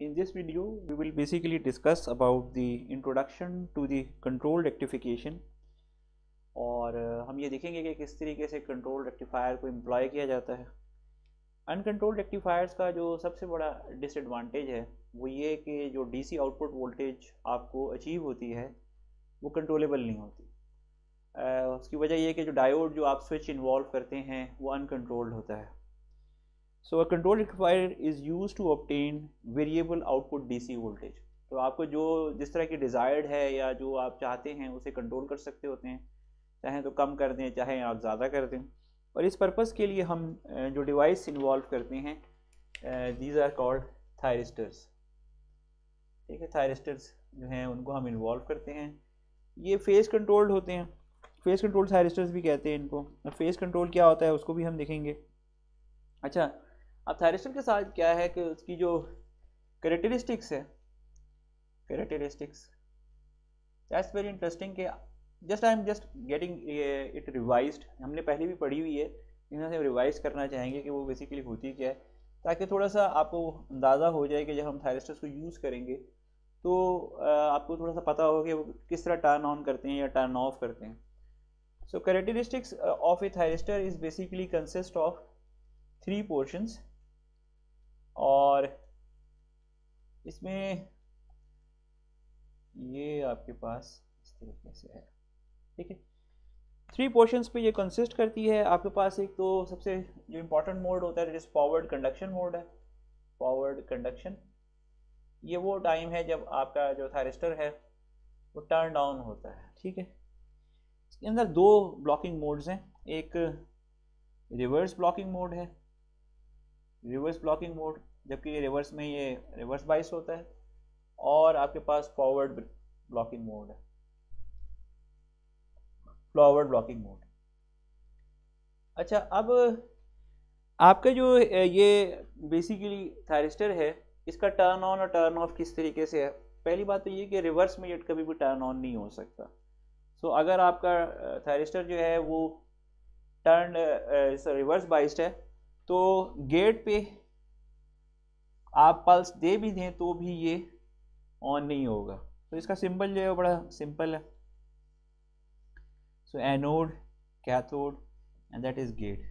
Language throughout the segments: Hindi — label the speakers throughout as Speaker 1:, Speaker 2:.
Speaker 1: In this video, we will basically discuss about the introduction to the control rectification और हम ये देखेंगे कि किस तरीके से कंट्रोल रेक्टिफायर को एम्प्लॉय किया जाता है। अनकंट्रोल्ड रेक्टिफायर्स का जो सबसे बड़ा डिसएडवांटेज है वो ये कि जो डीसी आउटपुट वोल्टेज आपको अचीव होती है वो कंट्रोलेबल नहीं होती। उसकी वजह ये कि जो डायोड जो आप स्विच इन्वॉल्व करते हैं वो अनकंट्रोल्ड होता है। So a control rectifier is use to obtain variable output DC voltage. तो आपको जो जिस तरह की डिज़ायर्ड है या जो आप चाहते हैं उसे कंट्रोल कर सकते होते हैं, चाहें तो कम कर दें चाहे आप ज़्यादा कर दें। और इस पर्पज़ के लिए हम जो डिवाइस इन्वॉल्व करते हैं दीज आर कॉल्ड थायरिस्टर्स। ठीक है, थायरिस्टर्स जो हैं उनको हम इन्वॉल्व करते हैं। ये फेस कंट्रोल्ड होते हैं, फेस कंट्रोल थायरिस्टर्स भी कहते हैं इनको। फेस कंट्रोल क्या होता है उसको भी हम देखेंगे। अच्छा, अब थायरिस्टर के साथ क्या है कि उसकी जो कैरेक्टरिस्टिक्स है, कैरेक्टरिस्टिक्स दैट्स वेरी इंटरेस्टिंग कि I am just getting it revised. हमने पहले भी पढ़ी हुई है, इन्हें हम रिवाइज करना चाहेंगे कि वो बेसिकली होती क्या है, ताकि थोड़ा सा आपको अंदाज़ा हो जाए कि जब हम थायरिस्टर्स को यूज़ करेंगे तो आपको थोड़ा सा पता हो कि वो किस तरह टर्न ऑन करते हैं या टर्न ऑफ करते हैं। So characteristics of a thyristor is basically consist of 3 portions, और इसमें ये आपके पास इस तरीके से है। ठीक है, 3 पोर्शंस पे ये कंसिस्ट करती है। आपके पास एक तो सबसे जो इम्पोर्टेंट मोड होता है जिस फॉरवर्ड कंडक्शन मोड है। फॉरवर्ड कंडक्शन ये वो टाइम है जब आपका जो थायरिस्टर है वो टर्न डाउन होता है। ठीक है, इसके अंदर 2 ब्लॉकिंग मोड्स हैं। एक रिवर्स ब्लॉकिंग मोड है, रिवर्स ब्लॉकिंग मोड, जबकि ये रिवर्स में ये रिवर्स बाइस होता है। और आपके पास फॉरवर्ड ब्लॉकिंग मोड है, फॉरवर्ड ब्लॉकिंग मोड। अच्छा, अब आपका जो ये बेसिकली थायरिस्टर है इसका टर्न ऑन और टर्न ऑफ किस तरीके से है। पहली बात तो ये कि रिवर्स में ये कभी भी टर्न ऑन नहीं हो सकता। सो अगर आपका थायरिस्टर जो है वो टर्न रिवर्स बाइस्ड है तो गेट पे आप पल्स दे भी दें तो भी ये ऑन नहीं होगा। तो इसका सिंबल जो है वो बड़ा सिंपल है। So anode, cathode and that is gate.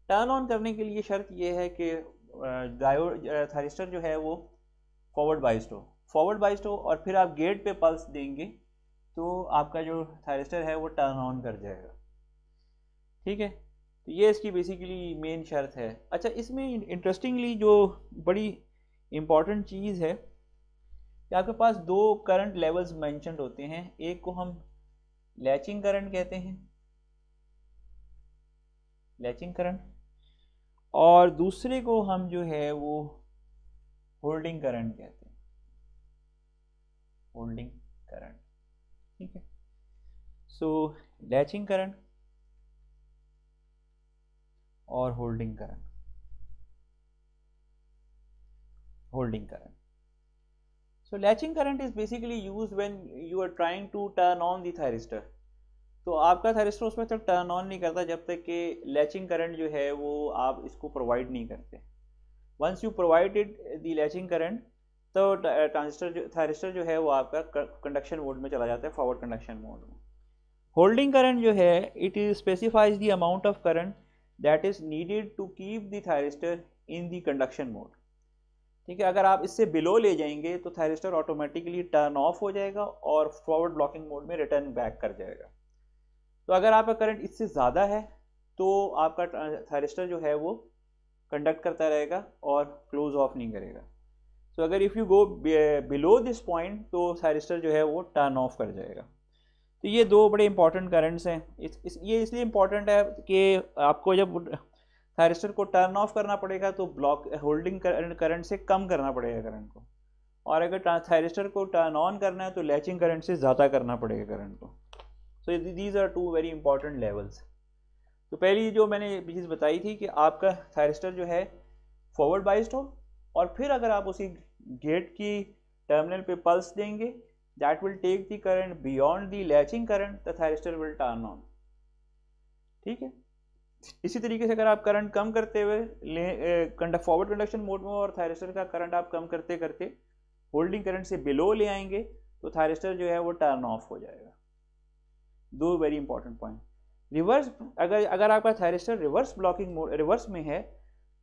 Speaker 1: Turn on करने के लिए शर्त ये है कि डायोड थायरिस्टर जो है वो फॉरवर्ड बाइस्ड हो, फॉरवर्ड बाइस्ड हो, और फिर आप गेट पे पल्स देंगे तो आपका जो थायरिस्टर है वो टर्न ऑन कर जाएगा। ठीक है, तो ये इसकी बेसिकली मेन शर्त है। अच्छा, इसमें इंटरेस्टिंगली जो बड़ी इम्पॉर्टेंट चीज़ है कि आपके पास 2 करंट लेवल्स मेंशन्ड होते हैं। एक को हम लैचिंग करंट कहते हैं, लैचिंग करंट, और दूसरे को हम जो है वो होल्डिंग करंट कहते हैं, होल्डिंग करंट। ठीक है, सो लैचिंग करंट और holding current, holding current. So latching current is basically used when you are trying to turn on the thyristor। तो आपका थायरिस्टर उसमें तक टर्न ऑन नहीं करता जब तक कि लैचिंग करंट जो है वो आप इसको प्रोवाइड नहीं करते। Once you provided the latching current तो ट्रांजिस्टर जो थायरिस्टर जो है वो आपका कंडक्शन मोड में चला जाता है, फॉरवर्ड कंडक्शन मोड में। होल्डिंग करंट जो है it is specifies the amount of current that is needed to keep the thyristor in the conduction mode. ठीक है, अगर आप इससे बिलो ले जाएंगे तो थायरिस्टर ऑटोमेटिकली टर्न ऑफ हो जाएगा और फॉरवर्ड ब्लॉकिंग मोड में रिटर्न बैक कर जाएगा। तो अगर आपका करंट इससे ज़्यादा है तो आपका थायरिस्टर जो है वो कंडक्ट करता रहेगा और क्लोज ऑफ नहीं करेगा। सो अगर if you go below this point तो थायरिस्टर जो है वो टर्न ऑफ कर जाएगा। तो ये 2 बड़े इंपॉर्टेंट करंट्स हैं। ये इसलिए इंपॉर्टेंट है कि आपको जब थायरिस्टर को टर्न ऑफ करना पड़ेगा तो ब्लॉक होल्डिंग करंट से कम करना पड़ेगा करंट को, और अगर थायरिस्टर को टर्न ऑन करना है तो लैचिंग करंट से ज़्यादा करना पड़ेगा करंट को। So these are 2 very important levels. तो पहली जो मैंने चीज़ बताई थी कि आपका थायरिस्टर जो है फॉरवर्ड बाइस्ड हो, और फिर अगर आप उसी गेट की टर्मिनल पे पल्स देंगे that will take the current beyond the latching current, the thyristor will turn on. ठीक है, इसी तरीके से अगर आप करंट कम करते हुए फॉरवर्ड कंडक्शन मोड में और थायरिस्टर का करंट आप कम करते करते होल्डिंग करंट से बिलो ले आएंगे तो थायरिस्टर जो है वो टर्न ऑफ हो जाएगा। दो वेरी इंपॉर्टेंट पॉइंट। रिवर्स अगर आपका thyristor reverse blocking mode reverse में है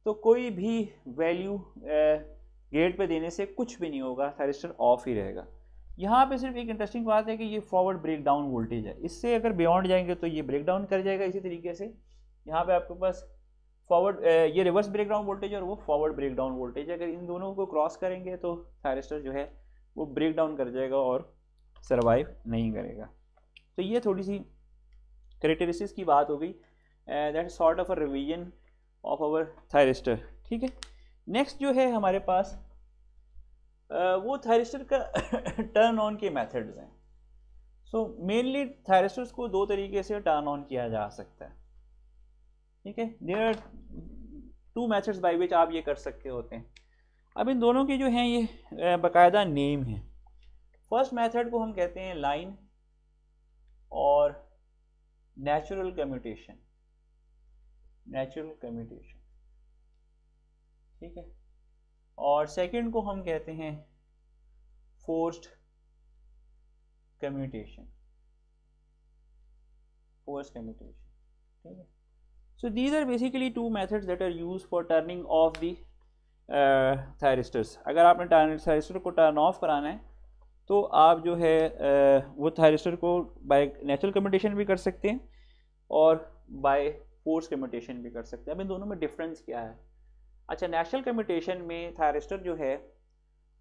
Speaker 1: तो कोई भी वैल्यू गेट पे देने से कुछ भी नहीं होगा, थायरिस्टर ऑफ ही रहेगा। यहाँ पे सिर्फ एक इंटरेस्टिंग बात है कि ये फॉरवर्ड ब्रेक डाउन वोल्टेज है, इससे अगर बियॉन्ड जाएंगे तो ये ब्रेक डाउन कर जाएगा। इसी तरीके से यहाँ पे आपके पास फॉरवर्ड ये रिवर्स ब्रेक डाउन वोल्टेज और वो फॉरवर्ड ब्रेक डाउन वोल्टेज है, अगर इन दोनों को क्रॉस करेंगे तो थायरिस्टर जो है वो ब्रेक डाउन कर जाएगा और सर्वाइव नहीं करेगा। तो ये थोड़ी सी कैरेक्टरिस्टिक्स की बात हो गई। That sort of a revision of our thyristor. ठीक है, नेक्स्ट जो है हमारे पास वो थायरिस्टर का टर्न ऑन के मेथड्स हैं। सो मेनली थायरिस्टर्स को दो तरीके से टर्न ऑन किया जा सकता है। ठीक है, there are two methods by which आप ये कर सकते होते हैं। अब इन दोनों के जो हैं ये बाकायदा नेम है। फर्स्ट मेथड को हम कहते हैं लाइन और नेचुरल कम्यूटेशन। नेचुरल कम्यूटेशन, ठीक है। और सेकंड को हम कहते हैं फोर्स्ड कम्यूटेशन। फोर्स्ड कम्यूटेशन, ठीक है। So these are basically two methods that are used for turning off the thyristors। अगर आपने थायरिस्टर को टर्न ऑफ कराना है तो आप जो है वो थायरिस्टर को बाय नेचुरल कम्यूटेशन भी कर सकते हैं और बाय फोर्स कम्यूटेशन भी कर सकते हैं। अब इन दोनों में डिफरेंस क्या है? अच्छा, नेचुरल कम्यूटेशन में थायरिस्टर जो है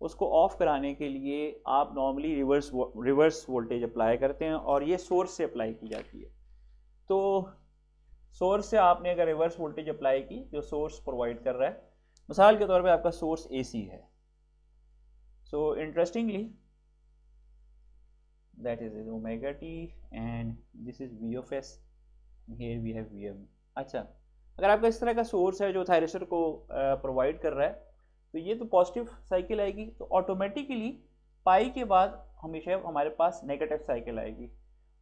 Speaker 1: उसको ऑफ कराने के लिए आप नॉर्मली रिवर्स वोल्टेज अप्लाई करते हैं और ये सोर्स से अप्लाई की जाती है। तो सोर्स से आपने अगर रिवर्स वोल्टेज अप्लाई की जो सोर्स प्रोवाइड कर रहा है, मिसाल के तौर पे आपका सोर्स एसी है। So interestingly that is omega t and this is V of S, here we have V M. अच्छा, अगर आपका इस तरह का सोर्स है जो थायरिस्टर को प्रोवाइड कर रहा है तो ये तो पॉजिटिव साइकिल आएगी, तो ऑटोमेटिकली पाई के बाद हमेशा हमारे पास नेगेटिव साइकिल आएगी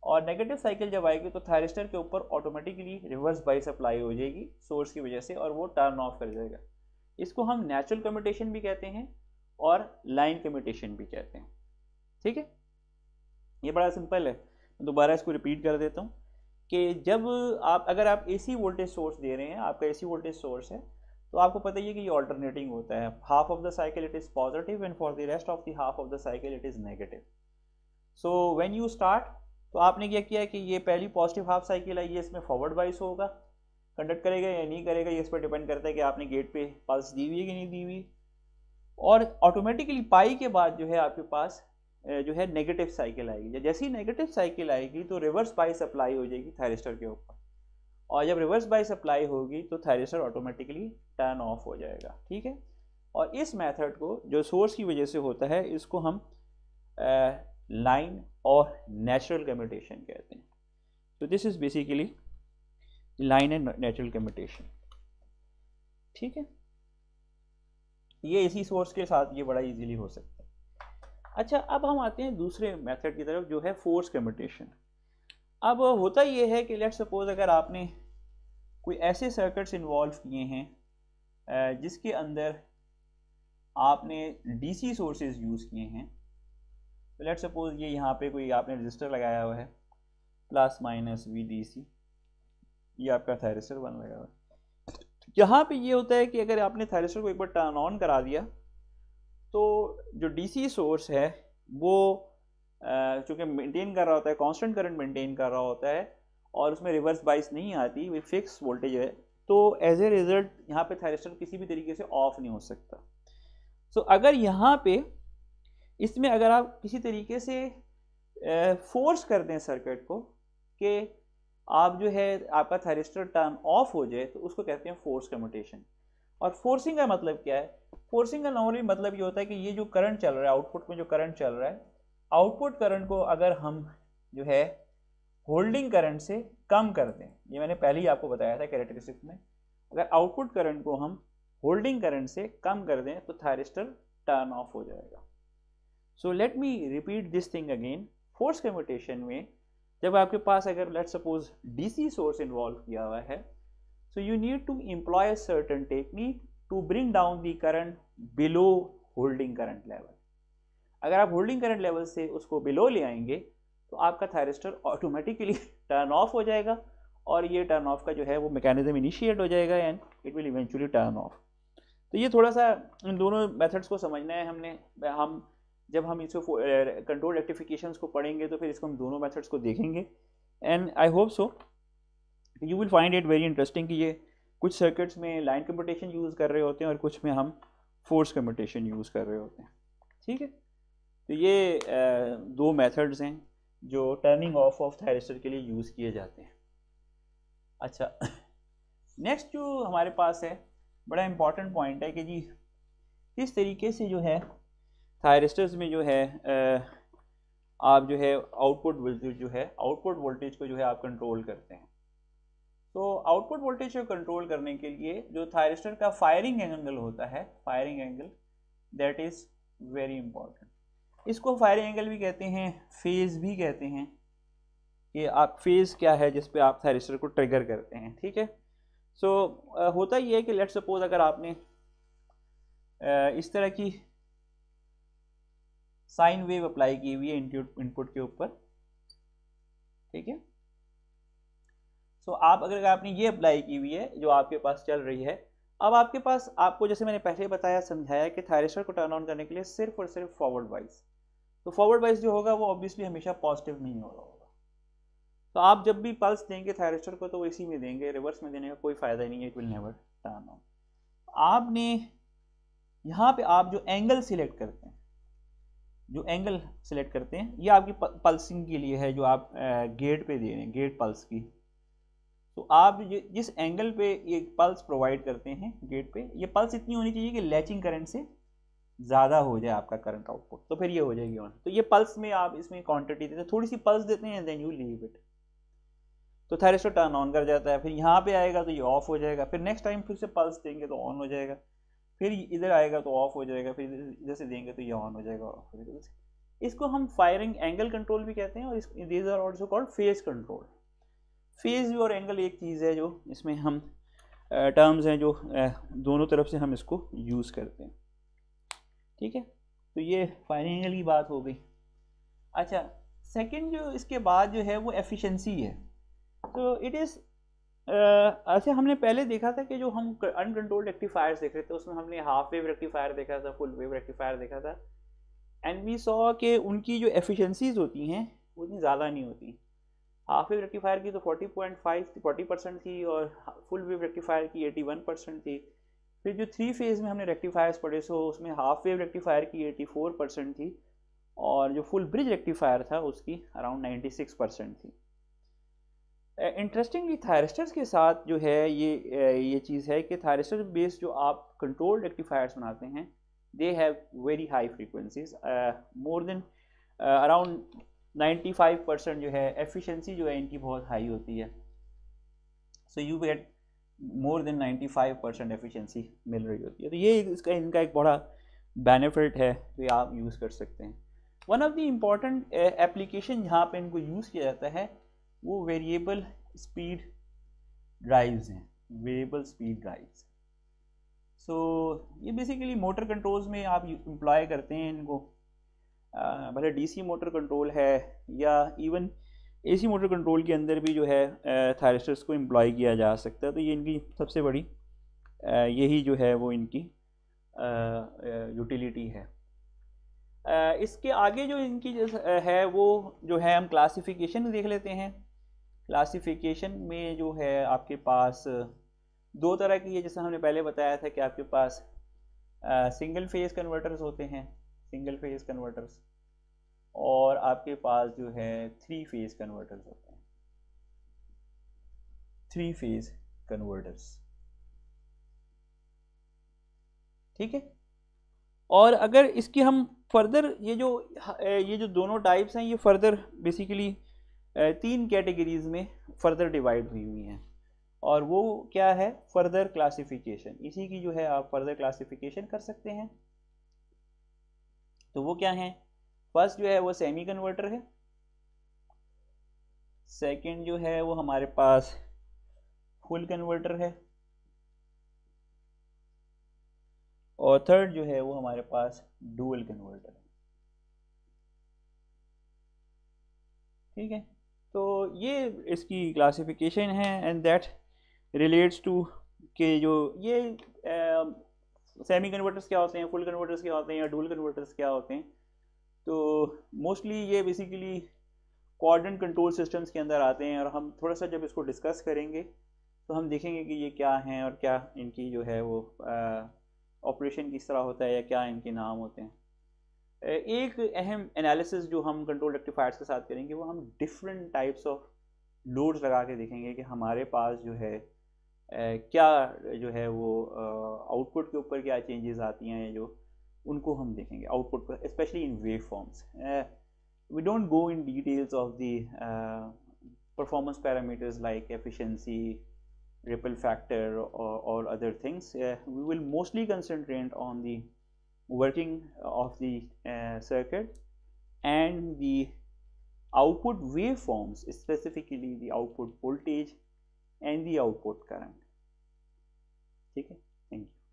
Speaker 1: और नेगेटिव साइकिल जब आएगी तो थायरिस्टर के ऊपर ऑटोमेटिकली रिवर्स बाइस अप्लाई हो जाएगी सोर्स की वजह से और वो टर्न ऑफ कर जाएगा। इसको हम नेचुरल कम्यूटेशन भी कहते हैं और लाइन कम्यूटेशन भी कहते हैं। ठीक है, ये बड़ा सिंपल है। दोबारा इसको रिपीट कर देता हूँ कि जब आप अगर आप एसी वोल्टेज सोर्स दे रहे हैं, आपका एसी वोल्टेज सोर्स है, तो आपको पता ही है कि ये ऑल्टरनेटिंग होता है। Half of the cycle it is positive and for the rest of the half of the cycle it is negative. So when you start, तो आपने क्या किया कि ये पहली पॉजिटिव हाफ साइकिल है, ये इसमें फॉरवर्ड बाइस होगा, कंडक्ट करेगा या नहीं करेगा ये इस पर डिपेंड करता है कि आपने गेट पे पल्स दी हुई है कि नहीं दी हुई। और ऑटोमेटिकली पाई के बाद जो है आपके पास जो है नेगेटिव साइकिल आएगी। जैसे ही नेगेटिव साइकिल आएगी तो रिवर्स बाइस अप्लाई हो जाएगी थायरिस्टर के ऊपर, और जब रिवर्स बाइस अप्लाई होगी तो थायरिस्टर ऑटोमेटिकली टर्न ऑफ हो जाएगा। ठीक है, और इस मेथड को जो सोर्स की वजह से होता है इसको हम लाइन और नेचुरल कम्यूटेशन कहते हैं। तो this is basically line and natural commutation. ठीक है, ये इसी सोर्स के साथ ये बड़ा इजीली हो सकता है। अच्छा, अब हम आते हैं दूसरे मेथड की तरफ जो है फोर्स कम्यूटेशन। अब होता ये है कि लेट्स सपोज अगर आपने कोई ऐसे सर्किट्स इन्वॉल्व किए हैं जिसके अंदर आपने डीसी सोर्सेज यूज़ किए हैं, तो लेट्स सपोज ये यहाँ पे कोई आपने रजिस्टर लगाया हुआ है प्लस माइनस VDC, ये आपका थायरिस्टर बन लगा हुआ है। यहाँ पे ये होता है कि अगर आपने थायरिस्टर को एक बार टर्न ऑन करा दिया तो जो डीसी सोर्स है वो चूँकि मेंटेन कर रहा होता है, कांस्टेंट करंट मेंटेन कर रहा होता है और उसमें रिवर्स बाइस नहीं आती, वो फिक्स वोल्टेज है, तो एज ए रिजल्ट यहाँ पे थायरिस्टर किसी भी तरीके से ऑफ नहीं हो सकता। सो अगर यहाँ पे इसमें अगर आप किसी तरीके से फोर्स कर दें सर्किट को कि आप जो है आपका थायरिस्टर टर्न ऑफ हो जाए, तो उसको कहते हैं फोर्स कम्यूटेशन। और फोर्सिंग का मतलब क्या है? फोर्सिंग का नॉर्मली मतलब ये होता है कि ये जो करंट चल रहा है, आउटपुट में जो करंट चल रहा है, आउटपुट करंट को अगर हम जो है होल्डिंग करंट से कम कर दें, ये मैंने पहले ही आपको बताया था कैरेक्टरिस्टिक्स में, अगर आउटपुट करंट को हम होल्डिंग करंट से कम कर दें तो थायरिस्टर टर्न ऑफ हो जाएगा। So let me repeat this thing again. Force commutation में जब आपके पास अगर let's suppose DC source involve किया हुआ है So you need to employ a certain technique to bring down the current below holding current level. अगर आप होल्डिंग करंट लेवल से उसको बिलो ले आएंगे तो आपका थायरिस्टर ऑटोमेटिकली टर्न ऑफ हो जाएगा और ये टर्न ऑफ का जो है वो मैकेनिज्म इनिशिएट हो जाएगा and it will eventually turn off. तो ये थोड़ा सा इन दोनों मेथड्स को समझना है हमने। हम जब हम इसको कंट्रोल रेक्टिफिकेशंस को पढ़ेंगे तो फिर इसको हम दोनों मेथड्स को देखेंगे and I hope so you will find it very interesting कि ये कुछ सर्किट्स में लाइन कम्यूटेशन यूज़ कर रहे होते हैं और कुछ में हम फोर्स कम्यूटेशन यूज़ कर रहे होते हैं। ठीक है, तो ये दो मेथड्स हैं जो टर्निंग ऑफ थायरिस्टर के लिए यूज़ किए जाते हैं। अच्छा, नेक्स्ट जो हमारे पास है बड़ा इम्पॉर्टेंट पॉइंट है कि जी किस तरीके से जो है थायरिस्टर्स में जो है आप जो है आउटपुट वोल्टेज को जो है आप कंट्रोल करते हैं। तो आउटपुट वोल्टेज को कंट्रोल करने के लिए जो थायरिस्टर का फायरिंग एंगल होता है, firing angle that is very important. इसको फायरिंग एंगल भी कहते हैं, फेज़ भी कहते हैं कि आप फेज़ क्या है जिस पे आप थायरिस्टर को ट्रिगर करते हैं। ठीक है, सो होता ये है कि लेट्स सपोज अगर आपने इस तरह की साइन वेव अप्लाई की हुई है इनपुट के ऊपर, ठीक है। सो आप अगर आपने ये अप्लाई की हुई है जो आपके पास चल रही है, अब आपके पास आपको जैसे मैंने पहले बताया समझाया कि थायरिस्टर को टर्न ऑन करने के लिए सिर्फ और सिर्फ फॉरवर्ड वाइज, तो फॉरवर्ड वाइज जो होगा वो ऑब्वियसली हमेशा पॉजिटिव नहीं हो रहा होगा। तो आप जब भी पल्स देंगे थायरिस्टर को तो वो इसी में देंगे, रिवर्स में देने का कोई फायदा नहीं है, it will never turn on. आपने यहाँ पे आप जो एंगल सिलेक्ट करते हैं, ये आपकी पल्सिंग के लिए है जो आप गेट पे दे रहे हैं, गेट पल्स की। तो आप जिस एंगल पे ये पल्स प्रोवाइड करते हैं गेट पे, ये पल्स इतनी होनी चाहिए कि लैचिंग करंट से ज़्यादा हो जाए आपका करंट आउटपुट, तो फिर ये हो जाएगी ऑन। तो ये पल्स में आप इसमें क्वांटिटी देते हैं, थोड़ी सी पल्स देते हैं देन यू लीव इट, तो थायरिस्टर टर्न ऑन कर जाता है। फिर यहाँ पे आएगा तो ये ऑफ हो जाएगा, फिर नेक्स्ट टाइम फिर से पल्स देंगे तो ऑन हो जाएगा, फिर इधर आएगा तो ऑफ हो जाएगा, फिर इधर से देंगे तो ये ऑन हो जाएगा, ऑफ हो जाएगा। इसको हम फायरिंग एंगल कंट्रोल भी कहते हैं और these are also called phase control. Phase और एंगल एक चीज़ है जो इसमें हम टर्म्स हैं जो दोनों तरफ से हम इसको यूज़ करते हैं। ठीक है, तो ये फायरिंग एंगल की बात हो गई। अच्छा, सेकंड जो इसके बाद जो है वो एफिशिएंसी है। तो इट इज़ अच्छा, हमने पहले देखा था कि जो हम अनकंट्रोल्ड रेक्टिफायर्स देख रहे थे उसमें हमने हाफ वेव रेक्टिफायर देखा था, फुल वेव रेक्टिफायर देखा था, एंड वी सॉ कि उनकी जो एफिशिएंसीज होती हैं वो इतनी ज़्यादा नहीं होती। हाफ वेव रेक्टिफायर की तो 40% थी और फुल वेव रेक्टिफायर की 81% थी। फिर जो 3 फेज़ में हमने रेक्टिफायर्स पढ़े सो उसमें हाफ वेव रेक्टिफायर की 84% थी और जो फुल ब्रिज रेक्टिफायर था उसकी अराउंड 96% थी। इंटरेस्टिंगली थायरिस्टर्स के साथ जो है ये चीज़ है कि थायरिस्टर बेस्ड जो आप कंट्रोल रेक्टिफायर्स बनाते हैं they have very high frequencies, more than around 95% जो है एफिशिएंसी जो है इनकी बहुत हाई होती है। So you get more than 95% efficiency मिल रही होती है। तो ये इनका एक बड़ा बेनिफिट है जो आप यूज़ कर सकते हैं। One of the important application जहाँ पे इनको यूज़ किया जाता है वो वेरिएबल स्पीड ड्राइव्स हैं, वेरिएबल स्पीड ड्राइव्स। सो ये बेसिकली मोटर कंट्रोल्स में आप इम्प्लॉय करते हैं इनको, भले डीसी मोटर कंट्रोल है या इवन एसी मोटर कंट्रोल के अंदर भी जो है थायरिस्टर्स को एम्प्लॉय किया जा सकता है। तो ये इनकी सबसे बड़ी यही जो है वो इनकी यूटिलिटी है। इसके आगे जो इनकी है वो जो है हम क्लासिफिकेशन देख लेते हैं। क्लासिफिकेशन में जो है आपके पास दो तरह की है, जैसे हमने पहले बताया था कि आपके पास सिंगल फेज कन्वर्टर्स होते हैं, सिंगल फेज कन्वर्टर्स, और आपके पास जो है 3 फेज कन्वर्टर्स होते हैं, 3 फेज कन्वर्टर्स। ठीक है, और अगर इसकी हम फर्दर ये जो दोनों टाइप्स हैं ये फर्दर बेसिकली 3 कैटेगरीज में फर्दर डिवाइड हुई हैं, और वो क्या है फर्दर क्लासिफिकेशन। इसी की जो है आप फर्दर क्लासिफिकेशन कर सकते हैं। तो वो क्या है, फर्स्ट जो है वो सेमी कन्वर्टर है, सेकंड जो है वो हमारे पास फुल कन्वर्टर है, और थर्ड जो है वो हमारे पास डुअल कन्वर्टर है। ठीक है, तो ये इसकी क्लासिफिकेशन है एंड दैट रिलेट्स टू के जो ये सेमी कन्वर्टर्स क्या होते हैं, फुल कन्वर्टर्स क्या होते हैं, या डुअल कन्वर्टर्स क्या होते हैं। तो मोस्टली ये बेसिकली कोऑर्डिनेट कंट्रोल सिस्टम्स के अंदर आते हैं, और हम थोड़ा सा जब इसको डिस्कस करेंगे तो हम देखेंगे कि ये क्या हैं और क्या इनकी जो है वो ऑपरेशन किस तरह होता है या क्या इनके नाम होते हैं। एक अहम एनालिसिस जो हम कंट्रोल रेक्टिफायर्स के साथ करेंगे वो हम डिफरेंट टाइप्स ऑफ लोड्स लगा के देखेंगे कि हमारे पास जो है क्या जो है वो आउटपुट के ऊपर क्या चेंजेस आती हैं, जो उनको हम देखेंगे आउटपुट पर, specially in wave forms. we don't go in details of the performance parameters like efficiency, ripple factor, or other things. We will mostly concentrate on the working of the circuit and the output waveforms, specifically the output voltage and the output current. ठीक है, thank you.